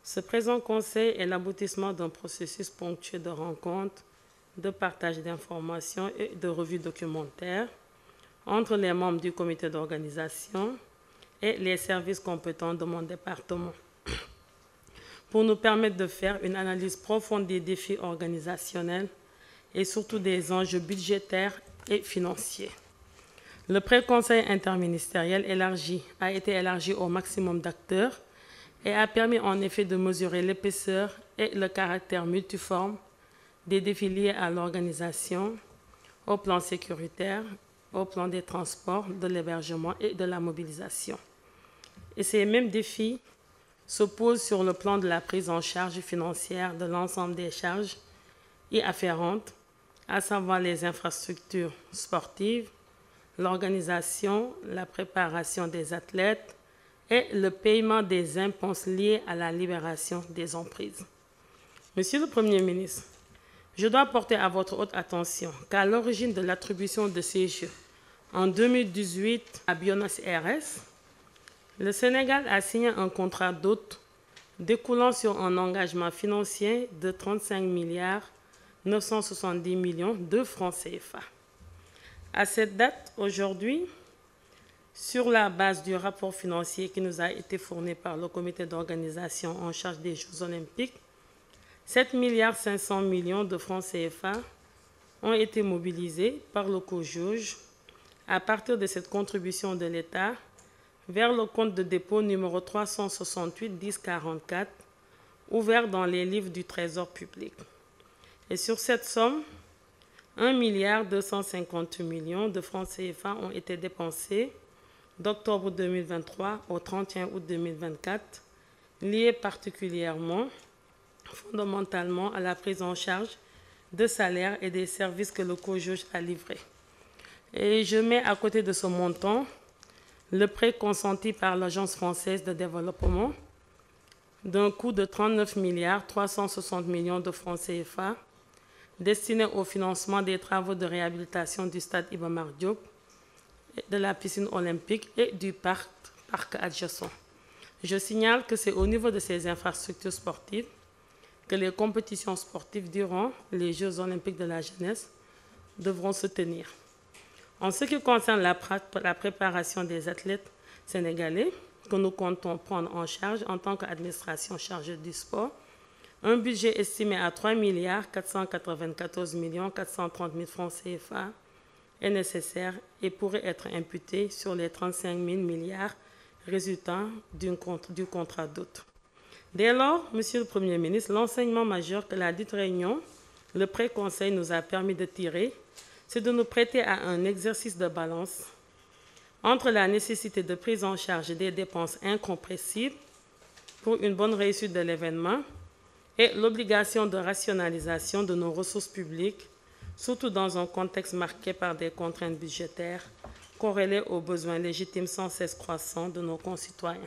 Ce présent conseil est l'aboutissement d'un processus ponctué de rencontres, de partage d'informations et de revues documentaires entre les membres du comité d'organisation et les services compétents de mon département pour nous permettre de faire une analyse profonde des défis organisationnels et surtout des enjeux budgétaires et financiers. Le pré-conseil interministériel a été élargi au maximum d'acteurs et a permis en effet de mesurer l'épaisseur et le caractère multiforme des défis liés à l'organisation, au plan sécuritaire, au plan des transports, de l'hébergement et de la mobilisation. Et ces mêmes défis se posent sur le plan de la prise en charge financière de l'ensemble des charges y afférentes, à savoir les infrastructures sportives, l'organisation, la préparation des athlètes et le paiement des impôts liés à la libération des emprises. Monsieur le Premier ministre, je dois porter à votre haute attention qu'à l'origine de l'attribution de ces Jeux en 2018 à Buenos Aires, le Sénégal a signé un contrat d'hôte découlant sur un engagement financier de 35,970 milliards de francs CFA. À cette date, aujourd'hui, sur la base du rapport financier qui nous a été fourni par le comité d'organisation en charge des Jeux olympiques, 7,5 milliards de francs CFA ont été mobilisés par le COJOJ à partir de cette contribution de l'État vers le compte de dépôt numéro 368 1044, ouvert dans les livres du Trésor public. Et sur cette somme, 1,250 milliards de francs CFA ont été dépensés d'octobre 2023 au 31 août 2024, liés particulièrement, fondamentalement, à la prise en charge de salaires et des services que le COJOJ a livrés. Et je mets à côté de ce montant le prêt consenti par l'Agence française de développement d'un coût de 39,360 milliards de francs CFA destiné au financement des travaux de réhabilitation du stade Iba Mar Diop, de la piscine olympique et du parc adjacent. Je signale que c'est au niveau de ces infrastructures sportives que les compétitions sportives durant les Jeux olympiques de la jeunesse devront se tenir. En ce qui concerne la préparation des athlètes sénégalais, que nous comptons prendre en charge en tant qu'administration chargée du sport, un budget estimé à 3,494 430 000 francs CFA est nécessaire et pourrait être imputé sur les 35 000 milliards résultant du contrat d'hôte. Dès lors, Monsieur le Premier ministre, l'enseignement majeur que la dite réunion, le pré-conseil nous a permis de tirer, c'est de nous prêter à un exercice de balance entre la nécessité de prise en charge des dépenses incompressibles pour une bonne réussite de l'événement et l'obligation de rationalisation de nos ressources publiques, surtout dans un contexte marqué par des contraintes budgétaires corrélées aux besoins légitimes sans cesse croissants de nos concitoyens.